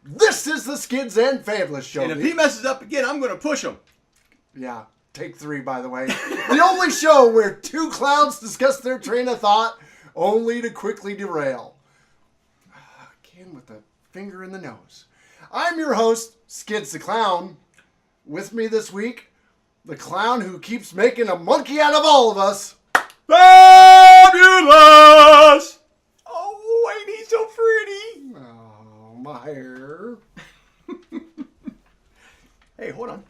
This is the Skids and Fabulous Show. And if he messes up again, I'm going to push him. Yeah, take 3, by the way. The only show where two clowns discuss their train of thought, only to quickly derail. Again with the finger in the nose. I'm your host, Skids the Clown. With me this week, the clown who keeps making a monkey out of all of us. Fabulous! Oh, ain't he so pretty? Oh, my hair. Hey, hold on.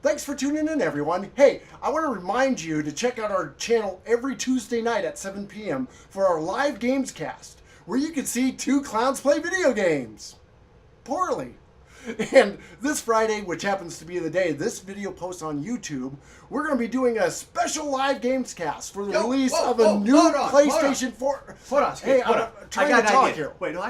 Thanks for tuning in, everyone. Hey, I want to remind you to check out our channel every Tuesday night at 7 p.m. for our live games cast, where you can see two clowns play video games. Poorly. And this Friday, which happens to be the day this video posts on YouTube, we're going to be doing a special live games cast for the release of a new PlayStation 4. Hold on, hey, I'm trying to talk here. Wait, no,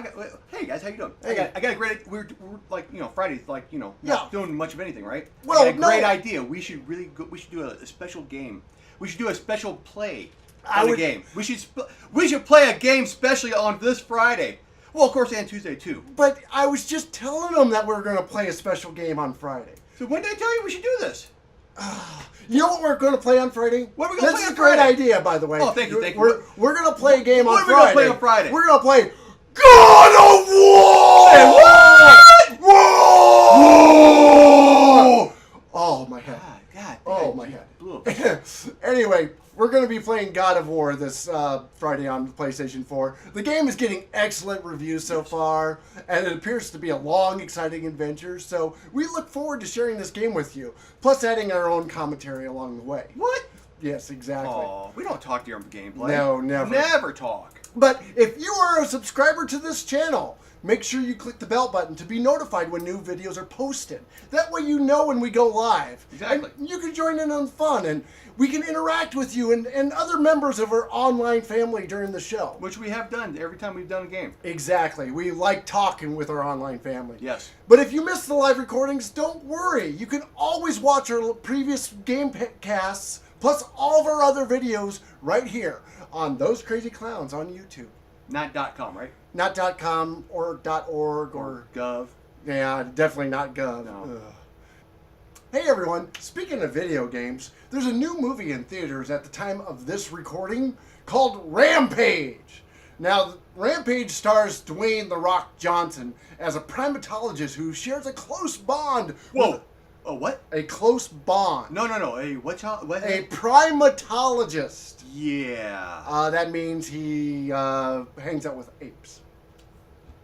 hey guys, how you doing? Hey. I got a great. We're like, Friday's like, not doing much of anything, right? Well, I got a great idea. We should really go. We should do a special game. We should do a special play on a game. We should play a game specially on this Friday. Well, of course, and Tuesday, too. But I was just telling them that we're going to play a special game on Friday. So when did I tell you we should do this? You know what we're going to play on Friday? What are we going to play This on is a great Friday? idea, by the way. Oh, thank you. We're going to play a game on Friday. What are we going to play on Friday? We're going to play God of War! Hey, what? Whoa! Oh, my head. God. Oh, my head. Anyway, we're going to be playing God of War this Friday on PlayStation 4. The game is getting excellent reviews so far, and it appears to be a long, exciting adventure, so we look forward to sharing this game with you, plus adding our own commentary along the way. What? Yes, exactly. Oh, we don't talk during gameplay. No, never. Never talk. But if you are a subscriber to this channel, make sure you click the bell button to be notified when new videos are posted. That way you know when we go live. Exactly. And you can join in on fun, and we can interact with you and other members of our online family during the show. Which we have done every time we've done a game. Exactly. We like talking with our online family. Yes. But if you missed the live recordings, don't worry. You can always watch our previous game casts, plus all of our other videos right here on Those Crazy Clowns on YouTube. Not .com, right? Not .com or .org or .gov. Yeah, definitely not gov. No. Hey everyone, speaking of video games, there's a new movie in theaters at the time of this recording called Rampage. Now, Rampage stars Dwayne "The Rock" Johnson as a primatologist who shares a close bond with... A what? A close bond. No. What? A primatologist. Yeah. That means he hangs out with apes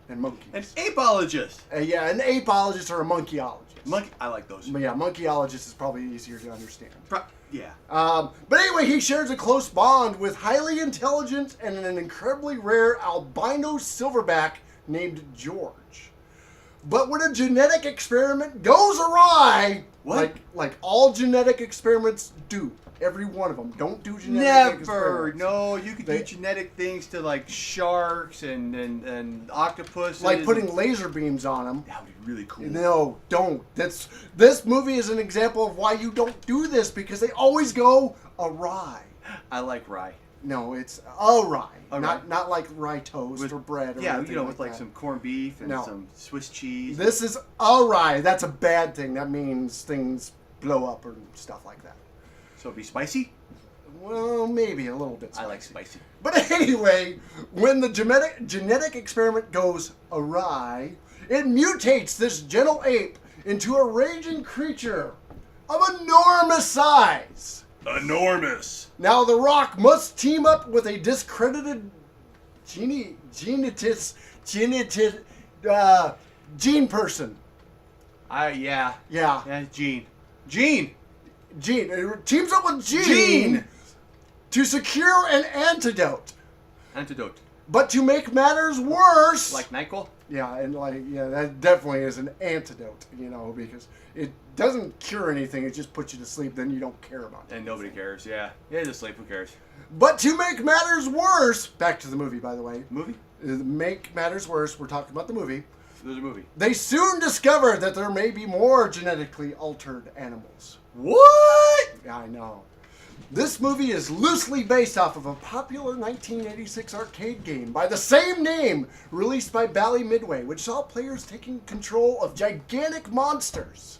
and monkeys. An apologist. Yeah, an apologist or a monkeyologist. I like those. But yeah, monkeyologist is probably easier to understand. Yeah. But anyway, he shares a close bond with highly intelligent and an incredibly rare albino silverback named George. But when a genetic experiment goes awry, like all genetic experiments do, every one of them, don't do genetic experiments. No, you could do genetic things to like sharks and octopuses. Like putting laser beams on them. That would be really cool. No, don't. This movie is an example of why you don't do this, because they always go awry. I like rye. No, it's awry. Not like rye toast or bread or anything with like some corned beef and some Swiss cheese. This is awry. That's a bad thing. That means things blow up or stuff like that. So it'd be spicy? Well, maybe a little bit spicy. I like spicy. But anyway, when the genetic experiment goes awry, it mutates this gentle ape into a raging creature of enormous size. Enormous. Now, The Rock must team up with a discredited gene person. Yeah. Yeah. Gene. It teams up with Gene to secure an antidote. But to make matters worse... Like NyQuil? Yeah, and that definitely is an antidote, because it doesn't cure anything. It just puts you to sleep. Then you don't care about it. And nobody cares. Yeah. Yeah, just sleep. Who cares? But to make matters worse, back to the movie, by the way. Movie? Make matters worse. We're talking about the movie. There's a movie. They soon discover that there may be more genetically altered animals. What? Yeah, I know. This movie is loosely based off of a popular 1986 arcade game by the same name, released by Bally Midway, which saw players taking control of gigantic monsters.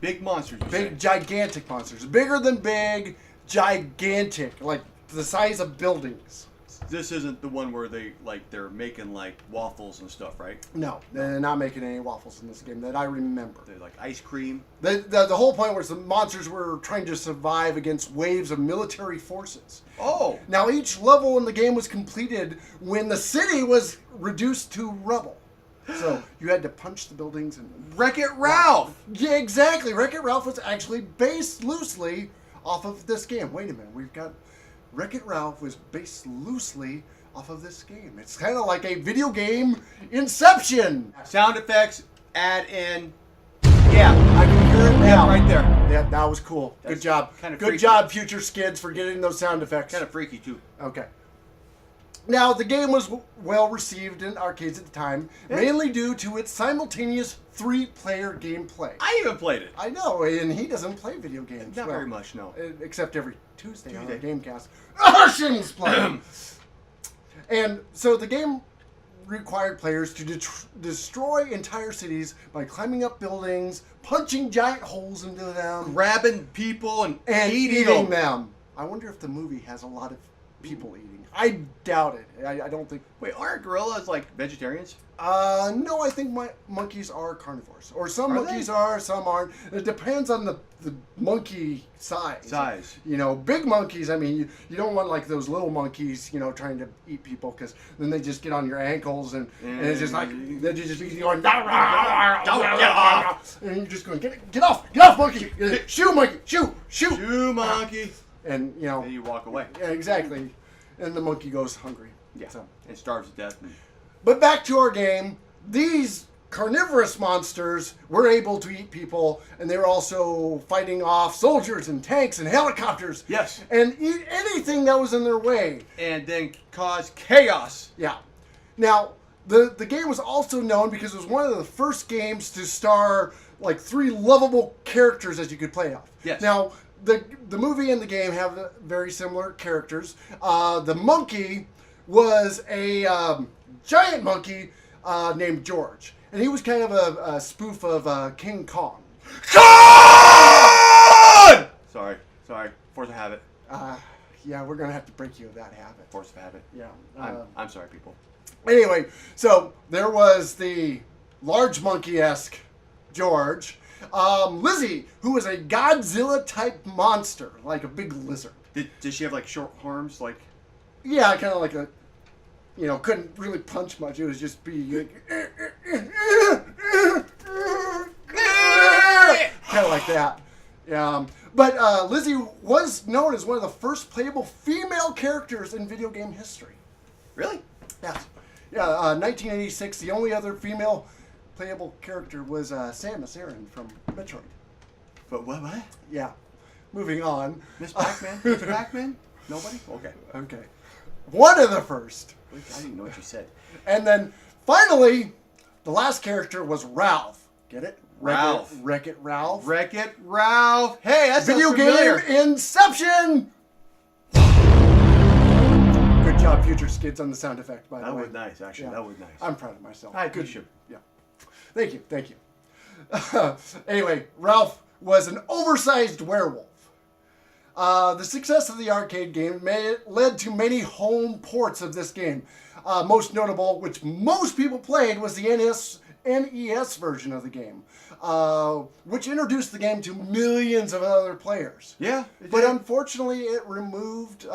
Big monsters. Big, gigantic monsters. Bigger than big, gigantic, like the size of buildings. This isn't the one where they're making like waffles and stuff, right? No, they're not making any waffles in this game that I remember. They're like ice cream. The whole point was the monsters were trying to survive against waves of military forces. Oh. Now each level in the game was completed when the city was reduced to rubble. So you had to punch the buildings and... Wreck-It Ralph! Yeah, exactly. Wreck-It Ralph was actually based loosely off of this game. Wait a minute, we've got... Wreck-It Ralph was based loosely off of this game. It's kind of like a video game Inception. Sound effects, add in. Yeah, I can hear it now. right there. Yeah, that was cool. That's Good job. kinda Good freaky. job, future Skids, for getting those sound effects. Kind of freaky too. Okay. Now, the game was well received in arcades at the time, mainly due to its simultaneous 3-player gameplay. I even played it. I know, and he doesn't play video games. Not very much, no. Except every Tuesday on the Tuesday. Gamecast. Ocean's play. And so the game required players to destroy entire cities by climbing up buildings, punching giant holes into them, Grabbing people and eating them. them. I wonder if the movie has a lot of people eating. I doubt it. I don't think... Wait, aren't gorillas like vegetarians? No, I think monkeys are carnivores. Or some Are monkeys they? are, some aren't. It depends on the monkey size. You know, big monkeys, I mean, you don't want like those little monkeys, you know, trying to eat people, because then they just get on your ankles and it's just like, they're just going, and you're just going, get off, monkey, shoo, monkey, shoo. Shoo, monkey. And, you know. And you walk away. Yeah, exactly. And the monkey goes hungry. Yeah. So. And starves to death. But back to our game. These carnivorous monsters were able to eat people, and they were also fighting off soldiers and tanks and helicopters. Yes. And eat anything that was in their way. And then cause chaos. Yeah. Now, the game was also known because it was one of the first games to star like 3 lovable characters that you could play off. Yes. Now, the movie and the game have very similar characters. The monkey was a giant monkey named George, and he was kind of a spoof of King Kong. Kong! Sorry. Force of habit. Yeah, we're gonna have to break you of that habit. Force of habit. Yeah. I'm sorry, people. Anyway, so there was the large monkey-esque George. Lizzie, who was a Godzilla-type monster, like a big lizard. Did she have like short arms, like? Yeah, kind of like a, you know, couldn't really punch much. It was just be like, kind of like that. But Lizzie was known as one of the first playable female characters in video game history. Really? Yes. Yeah, 1986, the only other female playable character was Samus Aran from Metroid. But what? Yeah. Moving on. Miss Pac-Man? Miss Pac-Man? Nobody? Okay. Okay. One of the first. I didn't know what you said. And then finally, the last character was Ralph. Get it? Ralph. Wreck-It Ralph. Wreck-It Ralph. Hey, that's Video familiar. game Inception. Good job, future Skids, on the sound effect, by the That way. was nice, actually. Yeah. That was nice. I'm proud of myself. I Good. appreciate it. Yeah. Thank you. Anyway, Ralph was an oversized werewolf. The success of the arcade game led to many home ports of this game. Most notable, which most people played, was the NES version of the game, which introduced the game to millions of other players. Yeah. But unfortunately, it removed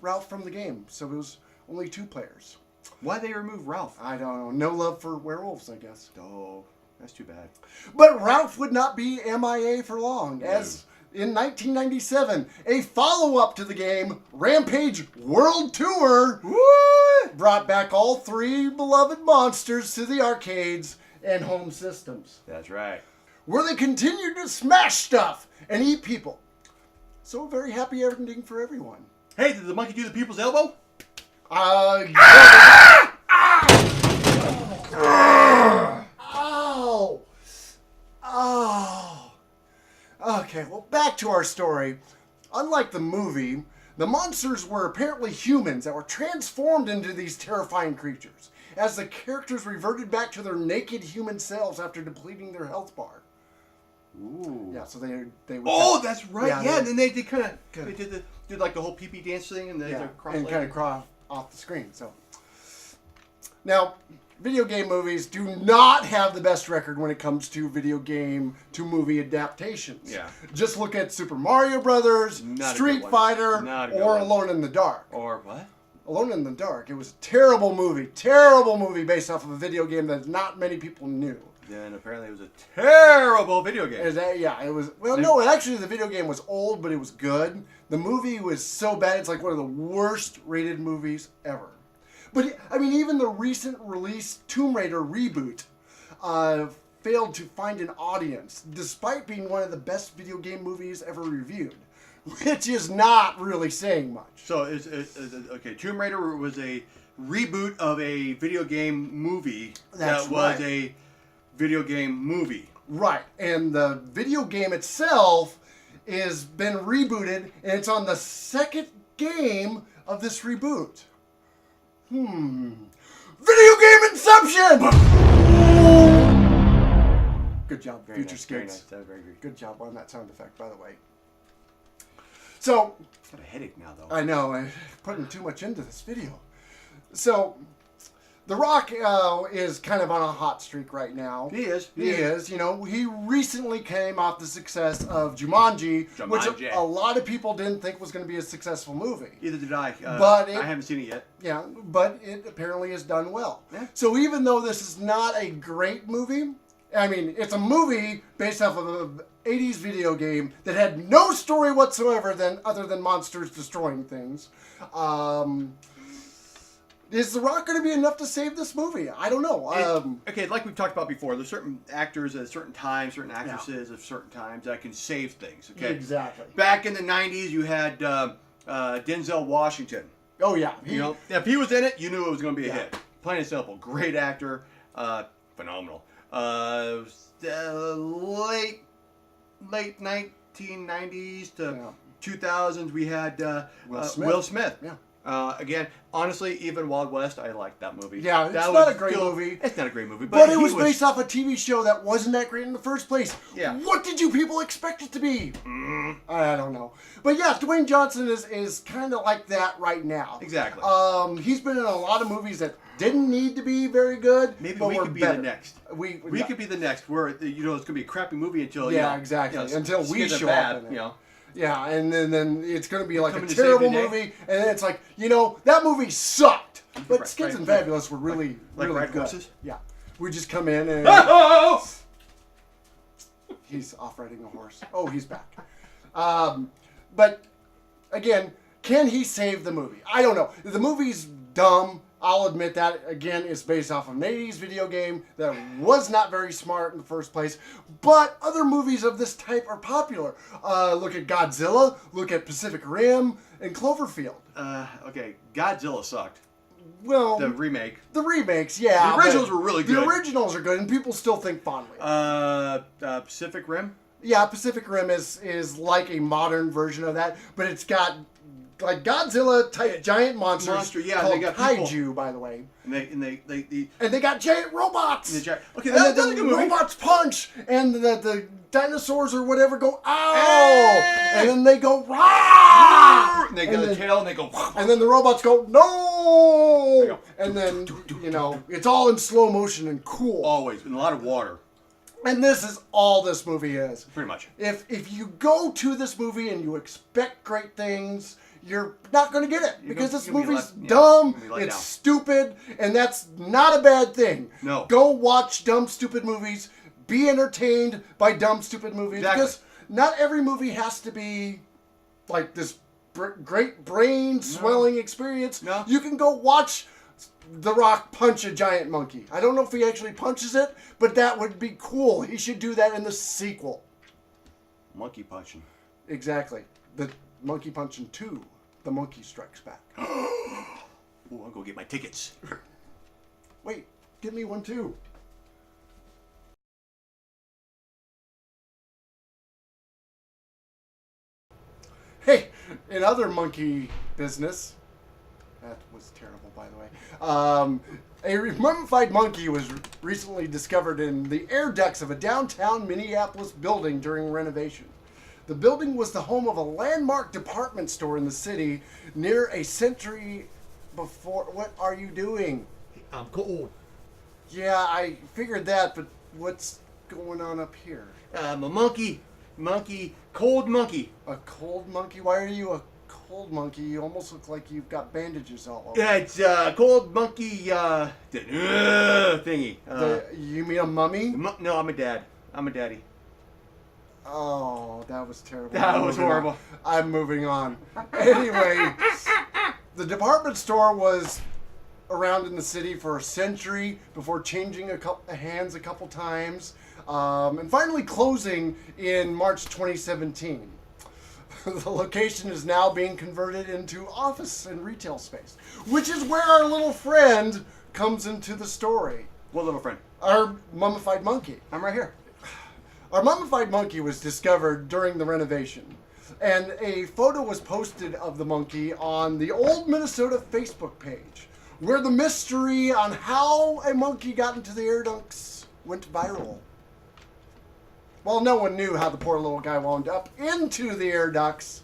Ralph from the game, so it was only 2 players. Why'd they remove Ralph? I don't know. No love for werewolves, I guess. Oh, that's too bad. But Ralph would not be MIA for long, as in 1997, a follow-up to the game, Rampage World Tour, brought back all 3 beloved monsters to the arcades and home systems, That's right. where they continued to smash stuff and eat people. So a very happy ending for everyone. Hey, did the monkey do the people's elbow? Yeah. Ow! Oh. Okay, well, back to our story. Unlike the movie, the monsters were apparently humans that were transformed into these terrifying creatures, as the characters reverted back to their naked human selves after depleting their health bar. Ooh. Yeah, so they would. Oh, that's right. Yeah, and then they kind of Kinda- did like the whole pee-pee dance thing, and they and kind of crawl off the screen. So now, video game movies do not have the best record when it comes to video game to movie adaptations. Yeah. Just look at Super Mario Brothers, Not a Street good one. Fighter, Not a good or one. Alone in the Dark. Or what? Alone in the Dark. It was a terrible movie based off of a video game that not many people knew. Yeah, and apparently it was a terrible video game. It was. Well, no, actually, the video game was old, but it was good. The movie was so bad; it's like one of the worst rated movies ever. But I mean, even the recent released Tomb Raider reboot failed to find an audience, despite being one of the best video game movies ever reviewed, which is not really saying much. So, okay, Tomb Raider was a reboot of a video game movie That's that was right. a video game movie. Right, and the video game itself is been rebooted, and it's on the second game of this reboot. Video game Inception! Good job, Very Future nice, very Skids. nice. That was very good. Good job on that sound effect, by the way. So, I've got a headache now, though. I know, I'm putting too much into this video. So, The Rock is kind of on a hot streak right now. He is. He is. You know, he recently came off the success of Jumanji, which a lot of people didn't think was going to be a successful movie. Either did I. But I haven't seen it yet. Yeah, but it apparently has done well. Yeah. So even though this is not a great movie, I mean, it's a movie based off of an 80s video game that had no story whatsoever other than monsters destroying things. Is The Rock going to be enough to save this movie? I don't know. Okay, like we've talked about before, there's certain actors at certain times, certain actresses at certain times that can save things. Okay, Exactly. Back in the '90s, you had Denzel Washington. Oh, yeah. You know, if he was in it, you knew it was going to be a Yeah. hit. Plain and simple. Great actor. Phenomenal. Late 1990s to 2000s, we had Will Smith. Yeah. Again, honestly, even Wild West, I liked that movie. Yeah, it's That not was a great movie. It's not a great movie, But it was based off a TV show that wasn't that great in the first place. Yeah. What did you people expect it to be? I don't know. But yeah, Dwayne Johnson is kind of like that right now. Exactly. He's been in a lot of movies that didn't need to be very good. Maybe but we were could be better. the next. We could be the next. Where it's going to be a crappy movie until exactly. Until we Skids are show bad, up in it. You know. Yeah, and then it's going to be like a Coming to save terrible the day. movie, and then it's like, that movie sucked. But Right, Skids right. and Fabulous were really, Like really ride good. horses? Yeah. We just come in and Oh! he's off riding a horse. Oh, he's back. But again, can he save the movie? I don't know. The movie's dumb. I'll admit that. Again, it's based off of an 80s video game that was not very smart in the first place. But other movies of this type are popular. Look at Godzilla, look at Pacific Rim, and Cloverfield. Okay, Godzilla sucked. Well, The remake. the remakes, yeah. The originals but were really The good. originals are good, and people still think fondly. Pacific Rim. Yeah, Pacific Rim is like a modern version of that, but it's got like Godzilla type giant monsters yeah, called they got people. kaiju, by the way. And they And they got giant robots. okay, And that's then a the good movie. robots punch, and the dinosaurs or whatever go ow, Hey! and then they go rah, And they got a tail and they go. and then the robots go no, They go, and then it's all in slow motion and cool. Always, and a lot of water. And this is all this movie is. Pretty much. If you go to this movie and you expect great things, you're not going to get it because this you're gonna be movie's let- yeah, dumb, you're gonna be let it's down. stupid, and that's not a bad thing. No. Go watch dumb, stupid movies. Be entertained by dumb, stupid movies Exactly. because not every movie has to be like this great brain swelling experience. No. You can go watch The Rock punch a giant monkey. I don't know if he actually punches it, but that would be cool. He should do that in the sequel. Monkey punching. Exactly. The Monkey Punching 2, The Monkey Strikes Back. Oh, I'll go get my tickets. Wait, Get me one too. Hey, in other monkey business, that was terrible, by the way. A mummified monkey was recently discovered in the air ducts of a downtown Minneapolis building during renovation. The building was the home of a landmark department store in the city near a century before. What are you doing? I'm cold. Yeah, I figured that, but what's going on up here? I'm a monkey. Cold monkey. A cold monkey? Why are you a cold monkey? You almost look like you've got bandages all over. Yeah, it's cold monkey thingy. You mean a mummy? No, I'm a dad. I'm a daddy. Oh, that was terrible. That was horrible. I'm moving on. Anyway, the department store was around in the city for a century before changing hands a couple times, and finally closing in March 2017. The location is now being converted into office and retail space, which is where our little friend comes into the story. What little friend? Our mummified monkey. I'm right here. Our mummified monkey was discovered during the renovation, and a photo was posted of the monkey on the Old Minnesota Facebook page, where the mystery on how a monkey got into the air ducts went viral. Well, no one knew how the poor little guy wound up into the air ducts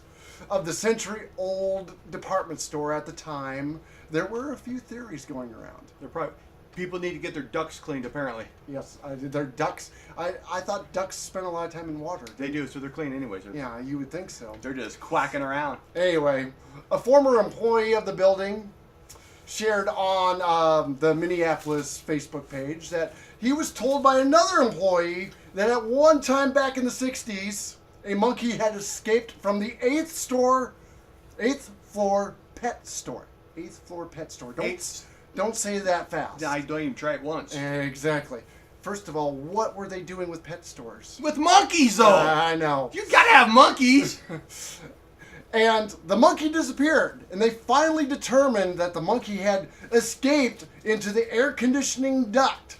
of the century-old department store at the time. There were a few theories going around. They're probably people need to get their ducks cleaned. Apparently, Yes, they're ducks. I thought ducks spent a lot of time in water. they do, so they're clean anyways. Yeah, you would think so. They're just quacking around. Anyway, a former employee of the building shared on the Minneapolis Facebook page that he was told by another employee that at one time back in the 60s, a monkey had escaped from the 8th floor pet store. 8th floor pet store. Don't say that fast. I don't even try it once. Exactly. First of all, what were they doing with pet stores? With monkeys, though. I know. You gotta have monkeys. And the monkey disappeared, and they finally determined that the monkey had escaped into the air conditioning duct.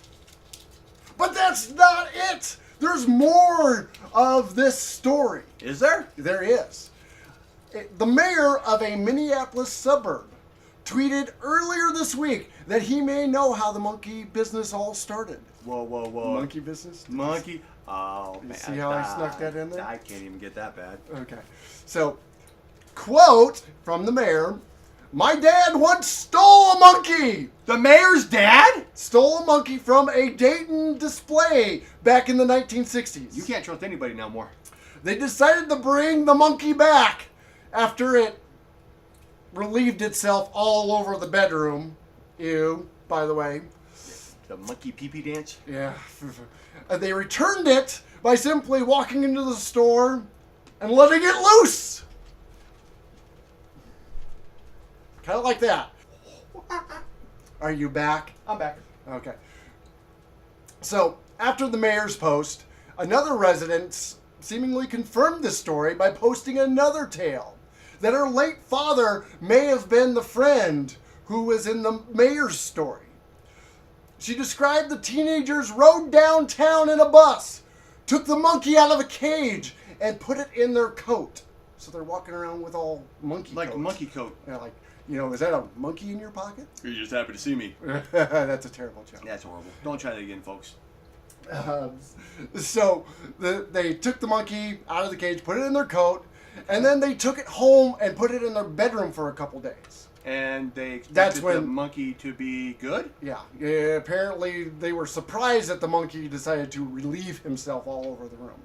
But that's not it! There's more of this story. Is there? There is. The mayor of a Minneapolis suburb tweeted earlier this week that he may know how the monkey business all started. Whoa. Monkey business? Monkey. Oh, You man. see how I snuck that in there? I can't even get that bad. Okay. So, quote from the mayor, "My dad once stole a monkey! The mayor's dad? Stole a monkey from a Dayton display back in the 1960s. You can't trust anybody no more. They decided to bring the monkey back after it relieved itself all over the bedroom. Ew, by the way. The monkey pee-pee dance? Yeah. They returned it by simply walking into the store and letting it loose. Kind of like that. Are you back? I'm back. Okay. So, after the mayor's post, another resident seemingly confirmed this story by posting another tale that her late father may have been the friend who was in the mayor's story. She described the teenagers rode downtown in a bus, took the monkey out of a cage, and put it in their coat. So they're walking around with all monkey Like coats. a monkey coat. Yeah, like, you know, is that a monkey in your pocket? You're just happy to see me. That's a terrible joke. That's horrible. Don't try that again, folks. So they took the monkey out of the cage, put it in their coat, and then they took it home and put it in their bedroom for a couple days. And they expected That's the when- monkey to be good? Yeah, apparently they were surprised that the monkey decided to relieve himself all over the room.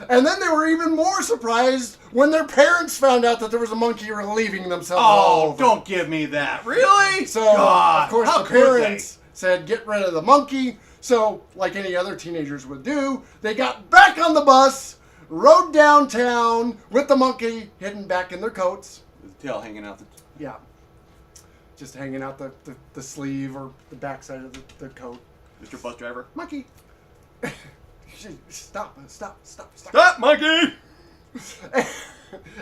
And then they were even more surprised when their parents found out that there was a monkey relieving themselves all Oh, over. don't give me that. Really? So, God, of course, how the could parents said, get rid of the monkey. So, like any other teenagers would do, they got back on the bus, rode downtown with the monkey hidden back in their coats. With the tail hanging out the... Yeah. Just hanging out the sleeve or the backside of the coat. Mr. Bus Driver. Monkey. Stop. Stop, monkey!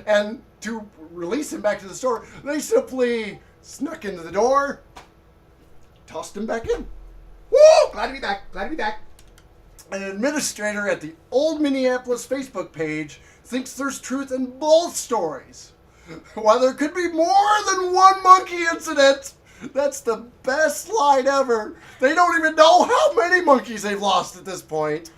And to release him back to the store, they simply snuck into the door, tossed him back in. Glad to be back. Glad to be back. An administrator at the Old Minneapolis Facebook page thinks there's truth in both stories. While there could be more than one monkey incident, that's the best line ever. They don't even know how many monkeys they've lost at this point.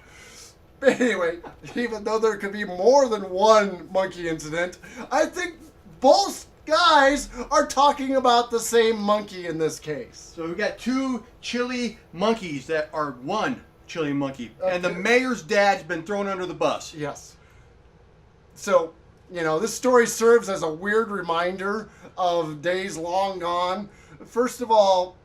Anyway, even though there could be more than one monkey incident, I think both guys are talking about the same monkey in this case. So we've got two chili monkeys that are one chili monkey. And the mayor's dad's been thrown under the bus. Yes. So, this story serves as a weird reminder of days long gone. First of all,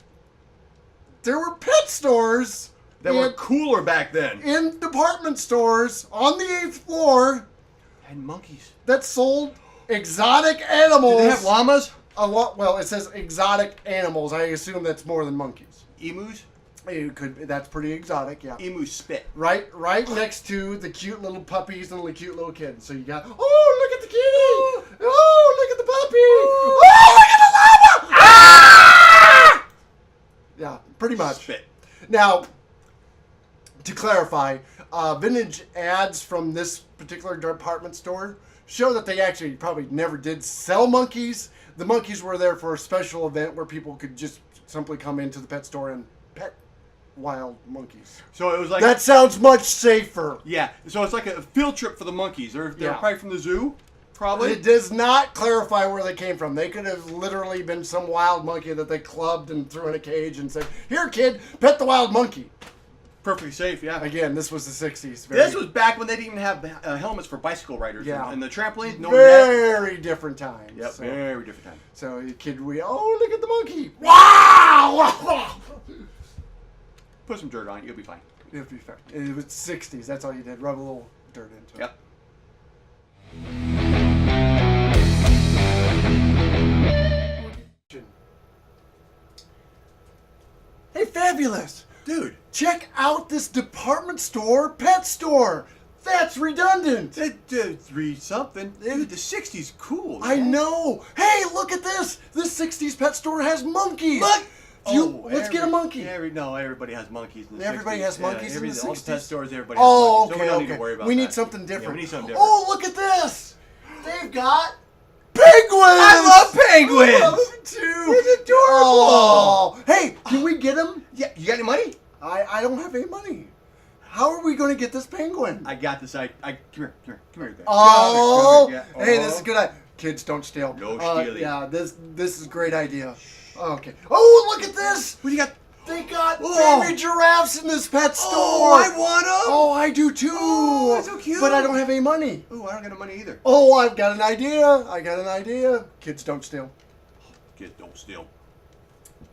there were pet stores that were cooler back then. In department stores on the 8th floor. And monkeys. That sold exotic animals. Did they have llamas? Well, it says exotic animals. I assume that's more than monkeys. Emus? That's pretty exotic, yeah. Emu spit. Right next to the cute little puppies and the cute little kids. So you got, oh, look at the kitty! Oh, look at the puppy! Oh, look at the llama! Ah! Yeah, pretty much. Spit. Now, to clarify, vintage ads from this particular department store show that they actually probably never did sell monkeys. The monkeys were there for a special event where people could just simply come into the pet store and pet wild monkeys. So it was like... That sounds much safer. Yeah, so it's like a field trip for the monkeys. They're probably from the zoo, probably. It does not clarify where they came from. They could have literally been some wild monkey that they clubbed and threw in a cage and said, here, kid, pet the wild monkey. Perfectly safe, yeah. Again, this was the 60s. This was back when they didn't even have helmets for bicycle riders. Yeah. And the trampolines, no very different times. Yep, so, very different times. So, kid, look at the monkey. Wow! Put some dirt on it, you'll be fine. It'll be fine. It was 60s, that's all you did. Rub a little dirt into it. Yep. Hey, fabulous! Dude, check out this department store pet store. That's redundant. Read something. Dude, the 60s cool. I know. Hey, look at this. This 60s pet store has monkeys. Look. Let's get a monkey. Everybody has monkeys in the 60s. Everybody has monkeys in the 60s? All the pet stores, everybody has monkeys. Okay, So we don't need to worry about we that. need something different. Yeah, we need something different. Oh, look at this. They've got penguins. I love penguins. I love them too. It's adorable. Oh. Hey, can we get them? Yeah, you got any money? I don't have any money. How are we going to get this penguin? I got this. Come here. Guys. Oh, Come here. Hey, this is good. Kids, don't steal. No stealing. Yeah, this is a great idea. Okay. Oh, look at this. What do you got? They got baby giraffes in this pet store. Oh, I want them. Oh, I do too. Oh, that's so cute. But I don't have any money. Oh, I don't got any money either. Oh, I've got an idea. Kids, don't steal. Kids, don't steal.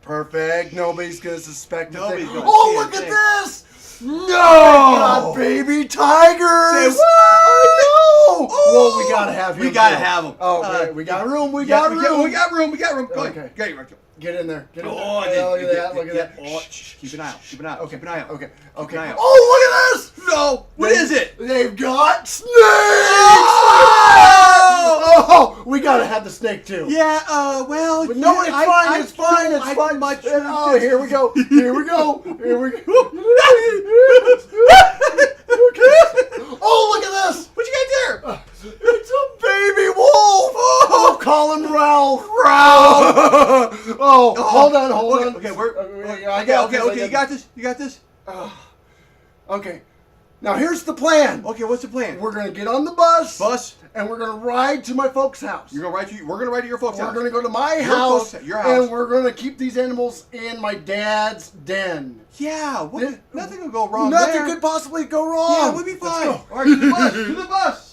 Perfect. Nobody's going to suspect it. Nobody's gonna Oh, look at this. No! Got baby tigers. Say what? I know. Well, we gotta have him. We gotta have him. Oh, okay. We got room. We got room. We got room. Go Okay. ahead. Get in there. Get in there. Oh, Look at that. Look at that. Oh, keep an eye out. Keep an eye out. Okay. Keep an eye out. Okay. Keep an eye out. Oh, look at this. No. What is it? They've got snakes. Oh! Oh, we gotta have the snake too. Yeah. Well. But no, it's fine. It's fine. Oh, here we go. Oh, look at this. What you got there? It's a baby wolf. Oh, call him Ralph. Hold on. Okay, you got this. Okay. Now here's the plan. Okay, what's the plan? We're gonna get on the bus, and we're gonna ride to my folks' house. We're gonna ride to your folks' house. We're gonna go to my house, your house, and we're gonna keep these animals in my dad's den. Yeah, nothing will go wrong there. Nothing could possibly go wrong. Yeah, we'll be fine. Let's go. All right, to the bus. To the bus.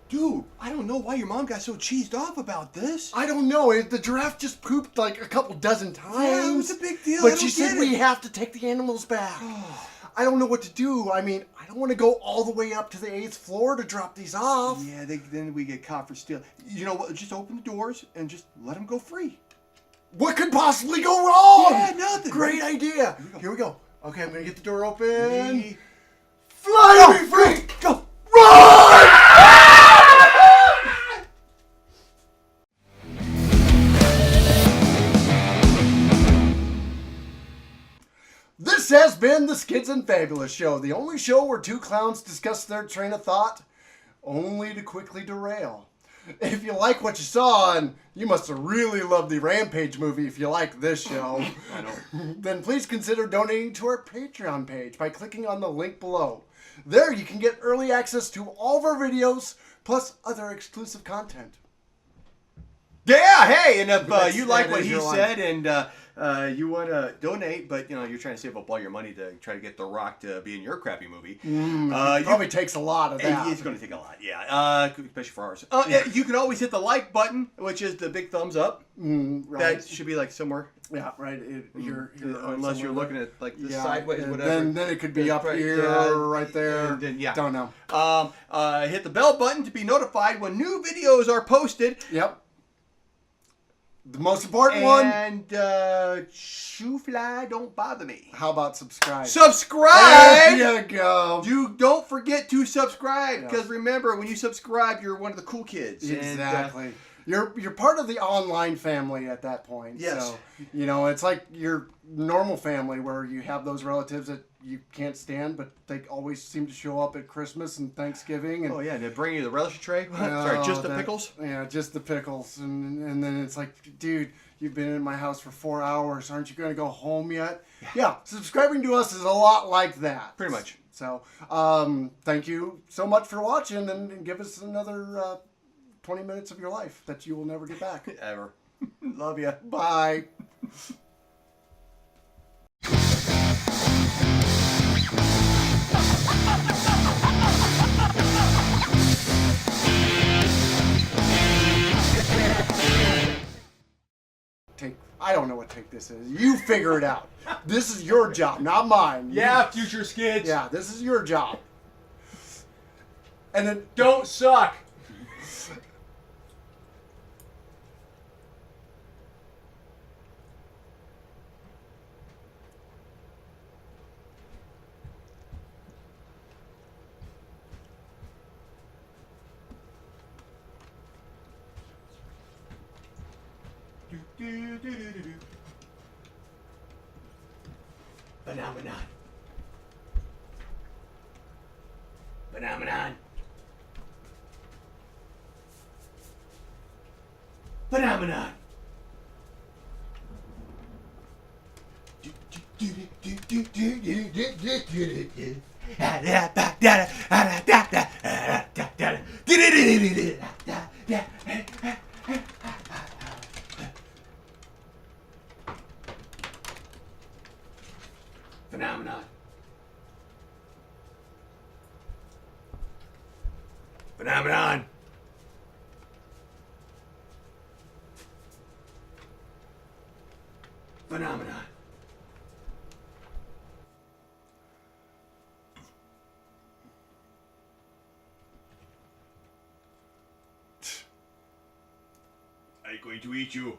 Dude, I don't know why your mom got so cheesed off about this. I don't know. The giraffe just pooped like a couple dozen times. Yeah, it was a big deal. But she said we have to take the animals back. I don't know what to do. I mean, I don't want to go all the way up to the 8th floor to drop these off. Yeah, then we get caught for stealing. You know what? Just open the doors and just let them go free. What could possibly go wrong? Yeah, nothing. Great idea. Here we go. Okay, I'm going to get the door open. Me. Fly to be free. Go. Run! This has been the Skids and Fabulous Show, the only show where two clowns discuss their train of thought, only to quickly derail. If you like what you saw, and you must have really loved the Rampage movie if you like this show, I know. then please consider donating to our Patreon page by clicking on the link below. There you can get early access to all of our videos, plus other exclusive content. Yeah, hey, and if you That like what is he your line. said and you want to donate, but you're trying to save up all your money to try to get The Rock to be in your crappy movie. Probably takes a lot of that. It's going to take a lot, yeah, especially for ours. You can always hit the like button, which is the big thumbs up. Right. That should be like somewhere. Yeah, right. Here, Unless you're looking at like the yeah, sideways, and whatever. Then it could be up Right, here, yeah, right there. and then, yeah. Don't know. Hit the bell button to be notified when new videos are posted. Yep. The most important one. And shoo fly don't bother me. How about subscribe? Subscribe! There you go. Don't forget to subscribe, Yes. because remember, when you subscribe, you're one of the cool kids. Exactly. You're part of the online family at that point. Yes. So, it's like your normal family where you have those relatives that you can't stand, but they always seem to show up at Christmas and Thanksgiving. And, Oh yeah, and they bring you the relish tray. Sorry, just the pickles. Yeah, just the pickles. And then it's like, dude, you've been in my house for 4 hours. Aren't you going to go home yet? Yeah, subscribing to us is a lot like that. Pretty much. So, thank you so much for watching, and give us another 20 minutes of your life that you will never get back. Ever. Love ya. Bye. I don't know what take this is. You figure it out. This is your job, not mine. Yeah, future Skids. Yeah, this is your job. And then Don't suck. Phenomenon. Phenomenon. Phenomenon. Phenomenon. Phenomenon. Phenomenon. I'm going to eat you.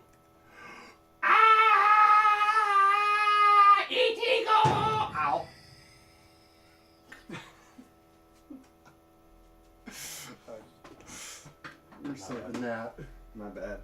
Eating! Ow. you're saving that. My bad.